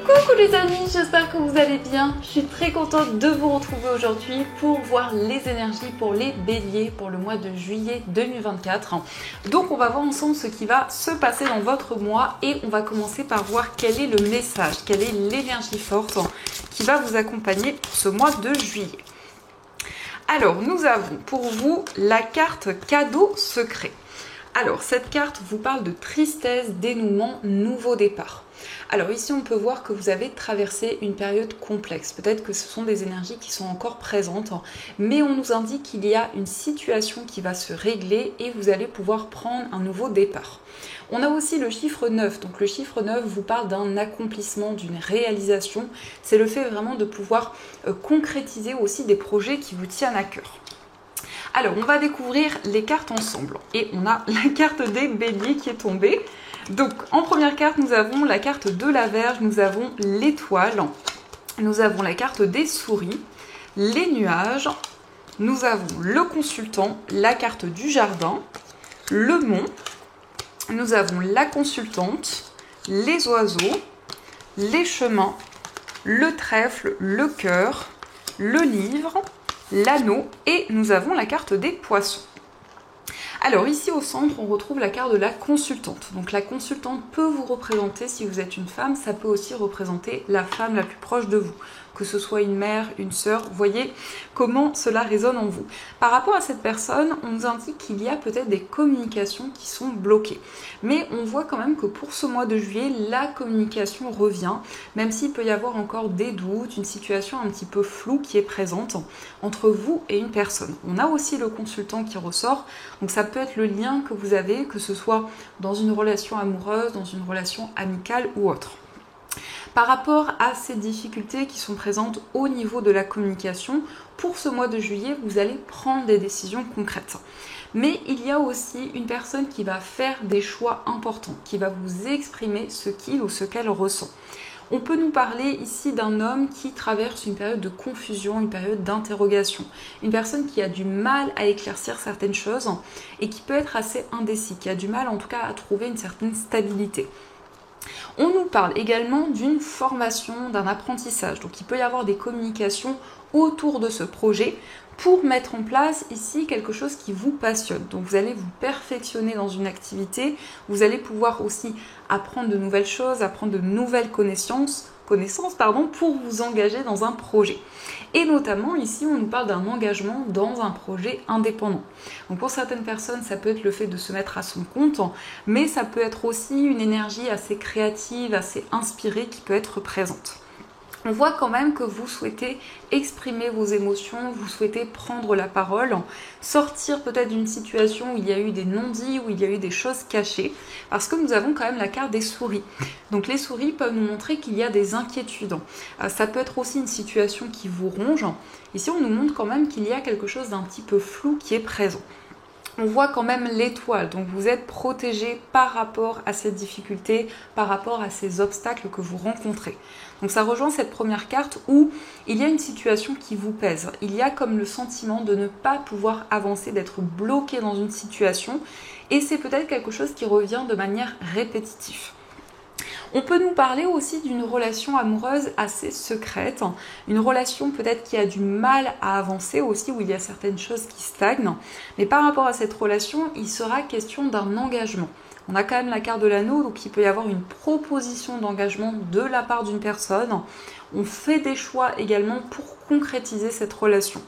Coucou les amis, j'espère que vous allez bien. Je suis très contente de vous retrouver aujourd'hui pour voir les énergies pour les béliers pour le mois de juillet 2024. Donc on va voir ensemble ce qui va se passer dans votre mois et on va commencer par voir quel est le message, quelle est l'énergie forte qui va vous accompagner pour ce mois de juillet. Alors nous avons pour vous la carte cadeau secret. Alors cette carte vous parle de tristesse, dénouement, nouveau départ. Alors ici on peut voir que vous avez traversé une période complexe. Peut-être que ce sont des énergies qui sont encore présentes, mais on nous indique qu'il y a une situation qui va se régler et vous allez pouvoir prendre un nouveau départ. On a aussi le chiffre 9, donc le chiffre 9 vous parle d'un accomplissement, d'une réalisation. C'est le fait vraiment de pouvoir concrétiser aussi des projets qui vous tiennent à cœur. Alors, on va découvrir les cartes ensemble. Et on a la carte des béliers qui est tombée. Donc, en première carte, nous avons la carte de la Vierge, nous avons l'étoile, nous avons la carte des souris, les nuages, nous avons le consultant, la carte du jardin, le mont, nous avons la consultante, les oiseaux, les chemins, le trèfle, le cœur, le livre, l'anneau et nous avons la carte des poissons. Alors ici au centre on retrouve la carte de la consultante. Donc la consultante peut vous représenter, si vous êtes une femme, ça peut aussi représenter la femme la plus proche de vous. Que ce soit une mère, une sœur, voyez comment cela résonne en vous. Par rapport à cette personne, on nous indique qu'il y a peut-être des communications qui sont bloquées. Mais on voit quand même que pour ce mois de juillet, la communication revient, même s'il peut y avoir encore des doutes, une situation un petit peu floue qui est présente entre vous et une personne. On a aussi le consultant qui ressort, donc ça peut être le lien que vous avez, que ce soit dans une relation amoureuse, dans une relation amicale ou autre. Par rapport à ces difficultés qui sont présentes au niveau de la communication, pour ce mois de juillet, vous allez prendre des décisions concrètes. Mais il y a aussi une personne qui va faire des choix importants, qui va vous exprimer ce qu'il ou ce qu'elle ressent. On peut nous parler ici d'un homme qui traverse une période de confusion, une période d'interrogation. Une personne qui a du mal à éclaircir certaines choses et qui peut être assez indécis, qui a du mal en tout cas à trouver une certaine stabilité. On nous parle également d'une formation, d'un apprentissage. Donc il peut y avoir des communications autour de ce projet pour mettre en place ici quelque chose qui vous passionne. Donc vous allez vous perfectionner dans une activité, vous allez pouvoir aussi apprendre de nouvelles choses, apprendre de nouvelles connaissances pour vous engager dans un projet. Et notamment ici on nous parle d'un engagement dans un projet indépendant. Donc pour certaines personnes ça peut être le fait de se mettre à son compte, mais ça peut être aussi une énergie assez créative, assez inspirée qui peut être présente. On voit quand même que vous souhaitez exprimer vos émotions, vous souhaitez prendre la parole, sortir peut-être d'une situation où il y a eu des non-dits, où il y a eu des choses cachées, parce que nous avons quand même la carte des souris. Donc les souris peuvent nous montrer qu'il y a des inquiétudes. Ça peut être aussi une situation qui vous ronge. Ici, on nous montre quand même qu'il y a quelque chose d'un petit peu flou qui est présent. On voit quand même l'étoile, donc vous êtes protégé par rapport à ces difficultés, par rapport à ces obstacles que vous rencontrez. Donc ça rejoint cette première carte où il y a une situation qui vous pèse. Il y a comme le sentiment de ne pas pouvoir avancer, d'être bloqué dans une situation et c'est peut-être quelque chose qui revient de manière répétitive. On peut nous parler aussi d'une relation amoureuse assez secrète, une relation peut-être qui a du mal à avancer aussi, où il y a certaines choses qui stagnent. Mais par rapport à cette relation, il sera question d'un engagement. On a quand même la carte de l'anneau, donc il peut y avoir une proposition d'engagement de la part d'une personne. On fait des choix également pour concrétiser cette relation.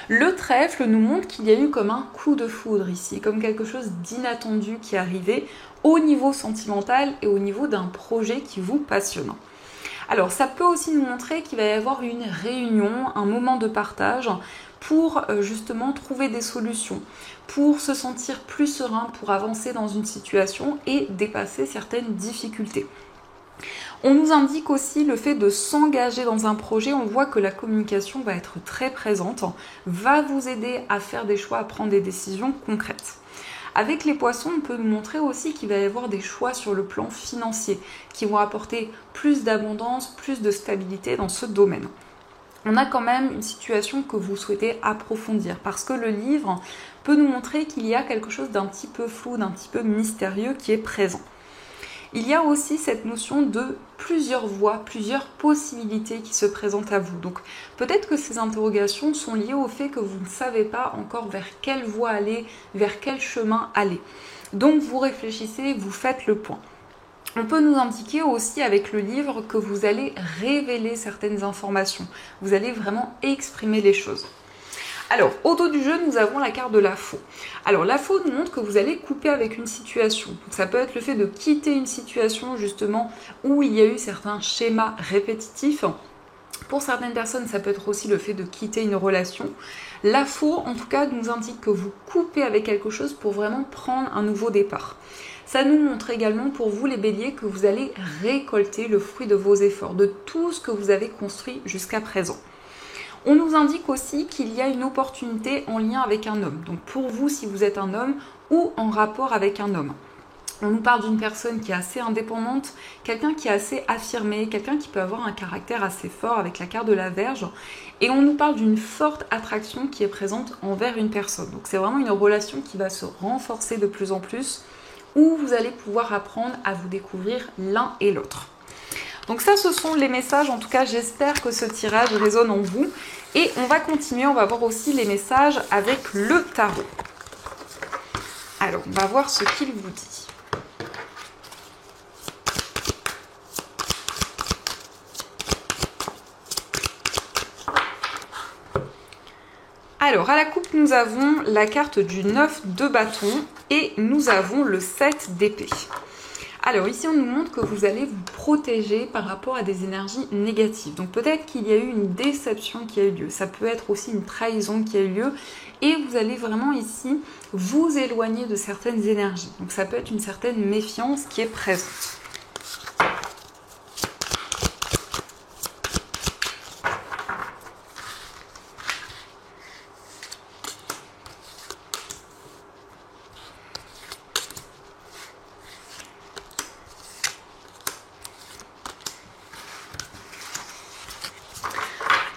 Le trèfle nous montre qu'il y a eu comme un coup de foudre ici, comme quelque chose d'inattendu qui est arrivé au niveau sentimental et au niveau d'un projet qui vous passionne. Alors ça peut aussi nous montrer qu'il va y avoir une réunion, un moment de partage pour justement trouver des solutions, pour se sentir plus serein, pour avancer dans une situation et dépasser certaines difficultés. On nous indique aussi le fait de s'engager dans un projet. On voit que la communication va être très présente, va vous aider à faire des choix, à prendre des décisions concrètes. Avec les poissons, on peut nous montrer aussi qu'il va y avoir des choix sur le plan financier qui vont apporter plus d'abondance, plus de stabilité dans ce domaine. On a quand même une situation que vous souhaitez approfondir parce que le livre peut nous montrer qu'il y a quelque chose d'un petit peu flou, d'un petit peu mystérieux qui est présent. Il y a aussi cette notion de plusieurs voies, plusieurs possibilités qui se présentent à vous. Donc peut-être que ces interrogations sont liées au fait que vous ne savez pas encore vers quelle voie aller, vers quel chemin aller. Donc vous réfléchissez, vous faites le point. On peut nous indiquer aussi avec le livre que vous allez révéler certaines informations. Vous allez vraiment exprimer les choses. Alors, au dos du jeu, nous avons la carte de la faux. Alors, la faux nous montre que vous allez couper avec une situation. Donc, ça peut être le fait de quitter une situation, justement, où il y a eu certains schémas répétitifs. Pour certaines personnes, ça peut être aussi le fait de quitter une relation. La faux, en tout cas, nous indique que vous coupez avec quelque chose pour vraiment prendre un nouveau départ. Ça nous montre également pour vous les béliers que vous allez récolter le fruit de vos efforts, de tout ce que vous avez construit jusqu'à présent. On nous indique aussi qu'il y a une opportunité en lien avec un homme. Donc pour vous, si vous êtes un homme ou en rapport avec un homme. On nous parle d'une personne qui est assez indépendante, quelqu'un qui est assez affirmé, quelqu'un qui peut avoir un caractère assez fort avec la carte de la Vierge. Et on nous parle d'une forte attraction qui est présente envers une personne. Donc c'est vraiment une relation qui va se renforcer de plus en plus, où vous allez pouvoir apprendre à vous découvrir l'un et l'autre. Donc ça, ce sont les messages. En tout cas, j'espère que ce tirage résonne en vous. Et on va continuer, on va voir aussi les messages avec le tarot. Alors, on va voir ce qu'il vous dit. Alors, à la coupe, nous avons la carte du 9 de bâton et nous avons le 7 d'épée. Alors ici, on nous montre que vous allez vous protéger par rapport à des énergies négatives. Donc peut-être qu'il y a eu une déception qui a eu lieu. Ça peut être aussi une trahison qui a eu lieu. Et vous allez vraiment ici vous éloigner de certaines énergies. Donc ça peut être une certaine méfiance qui est présente.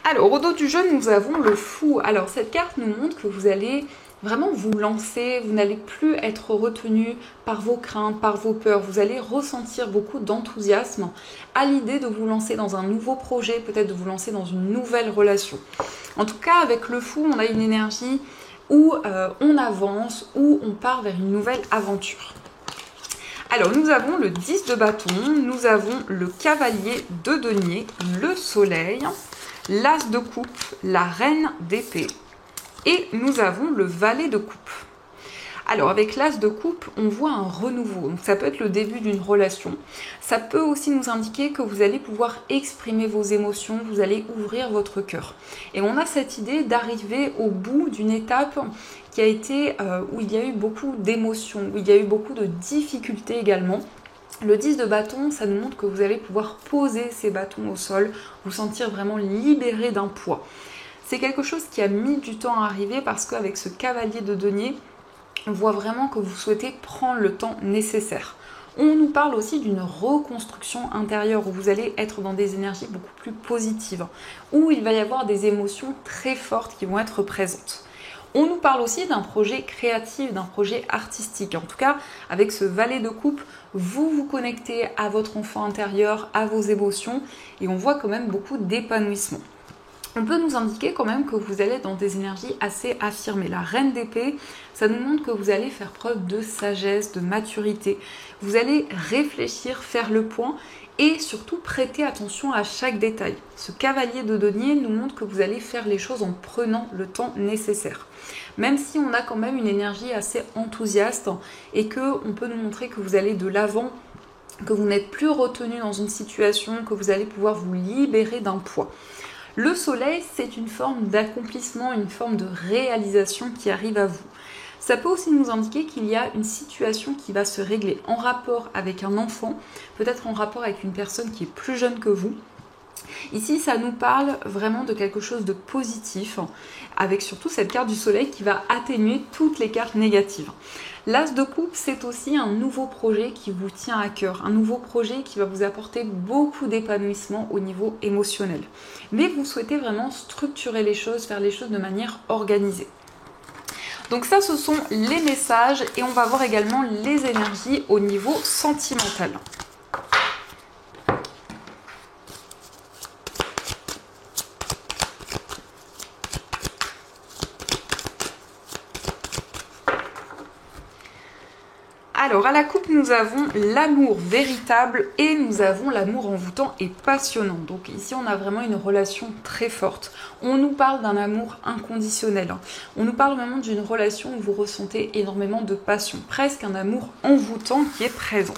Alors, au dos du jeu, nous avons le fou. Alors, cette carte nous montre que vous allez vraiment vous lancer, vous n'allez plus être retenu par vos craintes, par vos peurs. Vous allez ressentir beaucoup d'enthousiasme à l'idée de vous lancer dans un nouveau projet, peut-être de vous lancer dans une nouvelle relation. En tout cas, avec le fou, on a une énergie où on avance, où on part vers une nouvelle aventure. Alors, nous avons le 10 de bâton, nous avons le cavalier de denier, le soleil, l'as de coupe, la reine d'épée et nous avons le valet de coupe. Alors avec l'as de coupe, on voit un renouveau. Donc ça peut être le début d'une relation. Ça peut aussi nous indiquer que vous allez pouvoir exprimer vos émotions, vous allez ouvrir votre cœur. Et on a cette idée d'arriver au bout d'une étape qui a été où il y a eu beaucoup d'émotions, où il y a eu beaucoup de difficultés également. Le 10 de bâton, ça nous montre que vous allez pouvoir poser ces bâtons au sol, vous sentir vraiment libéré d'un poids. C'est quelque chose qui a mis du temps à arriver parce qu'avec ce cavalier de denier, on voit vraiment que vous souhaitez prendre le temps nécessaire. On nous parle aussi d'une reconstruction intérieure où vous allez être dans des énergies beaucoup plus positives, où il va y avoir des émotions très fortes qui vont être présentes. On nous parle aussi d'un projet créatif, d'un projet artistique. En tout cas, avec ce valet de coupe, vous vous connectez à votre enfant intérieur, à vos émotions, et on voit quand même beaucoup d'épanouissement. On peut nous indiquer quand même que vous allez dans des énergies assez affirmées. La reine d'épée, ça nous montre que vous allez faire preuve de sagesse, de maturité. Vous allez réfléchir, faire le point et surtout prêter attention à chaque détail. Ce cavalier de denier nous montre que vous allez faire les choses en prenant le temps nécessaire. Même si on a quand même une énergie assez enthousiaste et qu'on peut nous montrer que vous allez de l'avant, que vous n'êtes plus retenu dans une situation, que vous allez pouvoir vous libérer d'un poids. Le soleil, c'est une forme d'accomplissement, une forme de réalisation qui arrive à vous. Ça peut aussi nous indiquer qu'il y a une situation qui va se régler en rapport avec un enfant, peut-être en rapport avec une personne qui est plus jeune que vous. Ici, ça nous parle vraiment de quelque chose de positif, avec surtout cette carte du soleil qui va atténuer toutes les cartes négatives. L'as de coupe, c'est aussi un nouveau projet qui vous tient à cœur, un nouveau projet qui va vous apporter beaucoup d'épanouissement au niveau émotionnel. Mais vous souhaitez vraiment structurer les choses, faire les choses de manière organisée. Donc ça, ce sont les messages et on va voir également les énergies au niveau sentimental. Alors, à la coupe, nous avons l'amour véritable et nous avons l'amour envoûtant et passionnant. Donc ici, on a vraiment une relation très forte. On nous parle d'un amour inconditionnel. On nous parle vraiment d'une relation où vous ressentez énormément de passion. Presque un amour envoûtant qui est présent.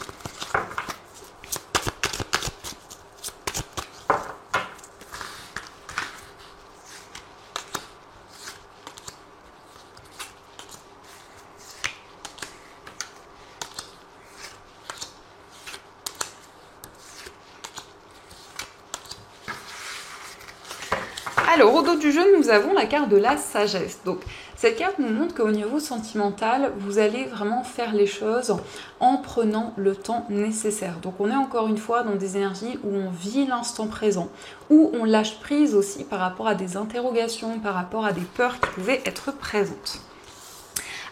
Alors, au dos du jeu, nous avons la carte de la sagesse. Donc, cette carte nous montre qu'au niveau sentimental, vous allez vraiment faire les choses en prenant le temps nécessaire. Donc, on est encore une fois dans des énergies où on vit l'instant présent, où on lâche prise aussi par rapport à des interrogations, par rapport à des peurs qui pouvaient être présentes.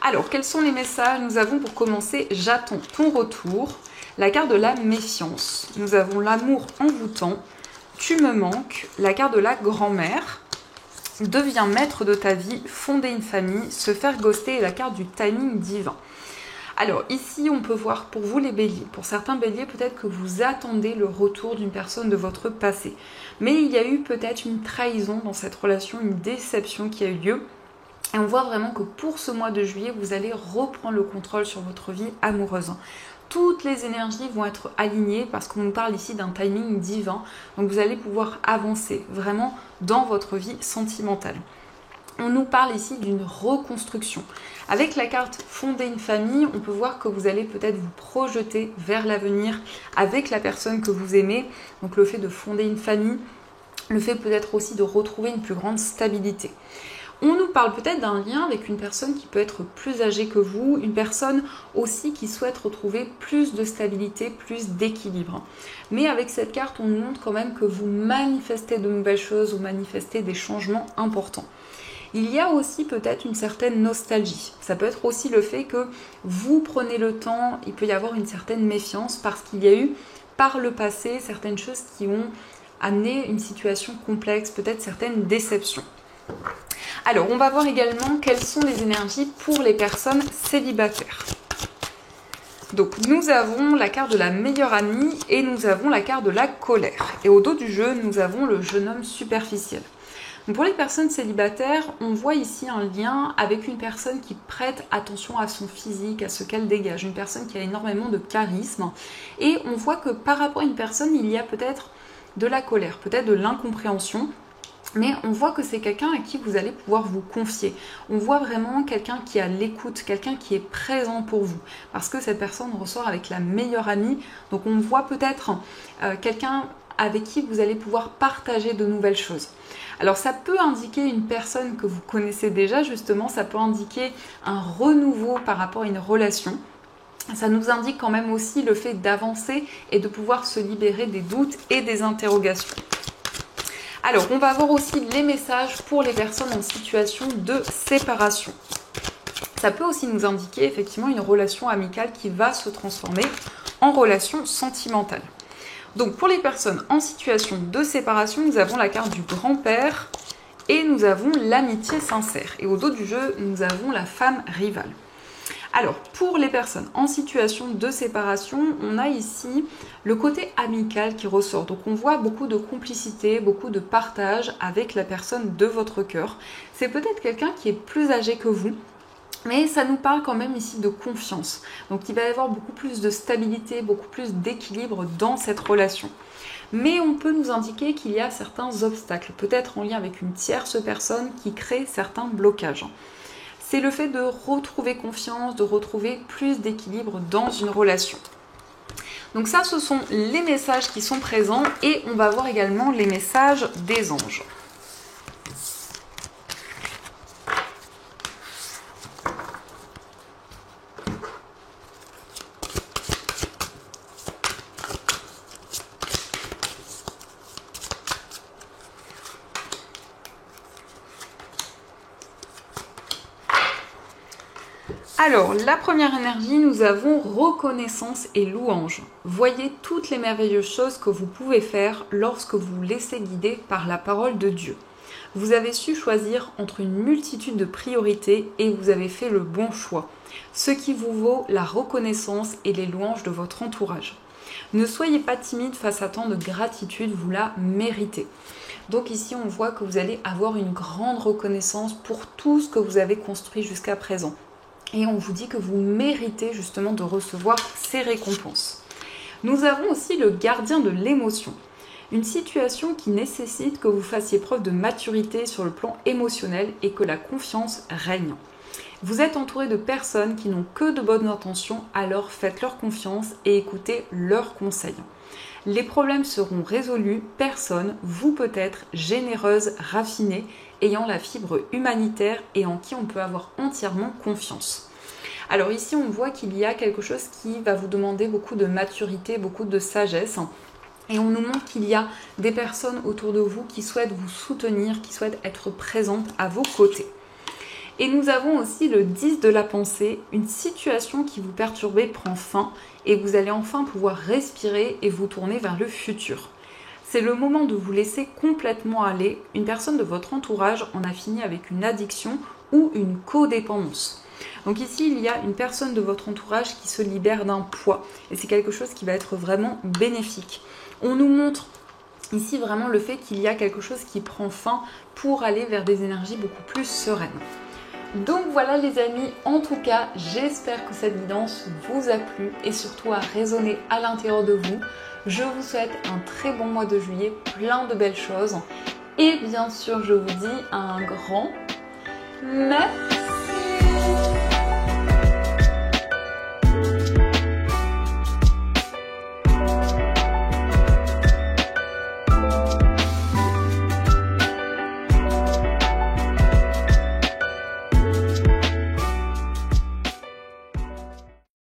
Alors, quels sont les messages? Nous avons pour commencer « J'attends ton retour », la carte de la méfiance. Nous avons l'amour envoûtant. Tu me manques, la carte de la grand-mère, deviens maître de ta vie, fonder une famille, se faire ghoster et la carte du timing divin. Alors ici, on peut voir pour vous les béliers. Pour certains béliers, peut-être que vous attendez le retour d'une personne de votre passé. Mais il y a eu peut-être une trahison dans cette relation, une déception qui a eu lieu. Et on voit vraiment que pour ce mois de juillet, vous allez reprendre le contrôle sur votre vie amoureuse. Toutes les énergies vont être alignées parce qu'on nous parle ici d'un timing divin. Donc vous allez pouvoir avancer vraiment dans votre vie sentimentale. On nous parle ici d'une reconstruction. Avec la carte fonder une famille, on peut voir que vous allez peut-être vous projeter vers l'avenir avec la personne que vous aimez. Donc le fait de fonder une famille, le fait peut-être aussi de retrouver une plus grande stabilité. On nous parle peut-être d'un lien avec une personne qui peut être plus âgée que vous, une personne aussi qui souhaite retrouver plus de stabilité, plus d'équilibre. Mais avec cette carte, on nous montre quand même que vous manifestez de nouvelles choses, vous manifestez des changements importants. Il y a aussi peut-être une certaine nostalgie. Ça peut être aussi le fait que vous prenez le temps, il peut y avoir une certaine méfiance parce qu'il y a eu par le passé certaines choses qui ont amené une situation complexe, peut-être certaines déceptions. Alors, on va voir également quelles sont les énergies pour les personnes célibataires. Donc, nous avons la carte de la meilleure amie et nous avons la carte de la colère. Et au dos du jeu, nous avons le jeune homme superficiel. Donc, pour les personnes célibataires, on voit ici un lien avec une personne qui prête attention à son physique, à ce qu'elle dégage. Une personne qui a énormément de charisme. Et on voit que par rapport à une personne, il y a peut-être de la colère, peut-être de l'incompréhension. Mais on voit que c'est quelqu'un à qui vous allez pouvoir vous confier. On voit vraiment quelqu'un qui a l'écoute, quelqu'un qui est présent pour vous. Parce que cette personne ressort avec la meilleure amie. Donc on voit peut-être quelqu'un avec qui vous allez pouvoir partager de nouvelles choses. Alors ça peut indiquer une personne que vous connaissez déjà, justement. Ça peut indiquer un renouveau par rapport à une relation. Ça nous indique quand même aussi le fait d'avancer et de pouvoir se libérer des doutes et des interrogations. Alors, on va voir aussi les messages pour les personnes en situation de séparation. Ça peut aussi nous indiquer effectivement une relation amicale qui va se transformer en relation sentimentale. Donc, pour les personnes en situation de séparation, nous avons la carte du grand-père et nous avons l'amitié sincère. Et au dos du jeu, nous avons la femme rivale. Alors, pour les personnes en situation de séparation, on a ici le côté amical qui ressort. Donc, on voit beaucoup de complicité, beaucoup de partage avec la personne de votre cœur. C'est peut-être quelqu'un qui est plus âgé que vous, mais ça nous parle quand même ici de confiance. Donc, il va y avoir beaucoup plus de stabilité, beaucoup plus d'équilibre dans cette relation. Mais on peut nous indiquer qu'il y a certains obstacles, peut-être en lien avec une tierce personne qui crée certains blocages. C'est le fait de retrouver confiance, de retrouver plus d'équilibre dans une relation. Donc ça, ce sont les messages qui sont présents et on va voir également les messages des anges. Alors, la première énergie, nous avons reconnaissance et louange. Voyez toutes les merveilleuses choses que vous pouvez faire lorsque vous vous laissez guider par la parole de Dieu. Vous avez su choisir entre une multitude de priorités et vous avez fait le bon choix, ce qui vous vaut la reconnaissance et les louanges de votre entourage. Ne soyez pas timide face à tant de gratitude, vous la méritez. Donc ici, on voit que vous allez avoir une grande reconnaissance pour tout ce que vous avez construit jusqu'à présent. Et on vous dit que vous méritez justement de recevoir ces récompenses. Nous avons aussi le gardien de l'émotion. Une situation qui nécessite que vous fassiez preuve de maturité sur le plan émotionnel et que la confiance règne. Vous êtes entouré de personnes qui n'ont que de bonnes intentions, alors faites-leur confiance et écoutez leurs conseils. Les problèmes seront résolus, personne, vous peut être généreuse, raffinée, ayant la fibre humanitaire et en qui on peut avoir entièrement confiance. Alors ici, on voit qu'il y a quelque chose qui va vous demander beaucoup de maturité, beaucoup de sagesse. Et on nous montre qu'il y a des personnes autour de vous qui souhaitent vous soutenir, qui souhaitent être présentes à vos côtés. Et nous avons aussi le 10 de la pensée, une situation qui vous perturbait prend fin et vous allez enfin pouvoir respirer et vous tourner vers le futur. C'est le moment de vous laisser complètement aller. Une personne de votre entourage en a fini avec une addiction ou une codépendance. Donc ici, il y a une personne de votre entourage qui se libère d'un poids et c'est quelque chose qui va être vraiment bénéfique. On nous montre ici vraiment le fait qu'il y a quelque chose qui prend fin pour aller vers des énergies beaucoup plus sereines. Donc voilà les amis, en tout cas, j'espère que cette guidance vous a plu et surtout a résonné à l'intérieur de vous. Je vous souhaite un très bon mois de juillet, plein de belles choses. Et bien sûr, je vous dis un grand merci.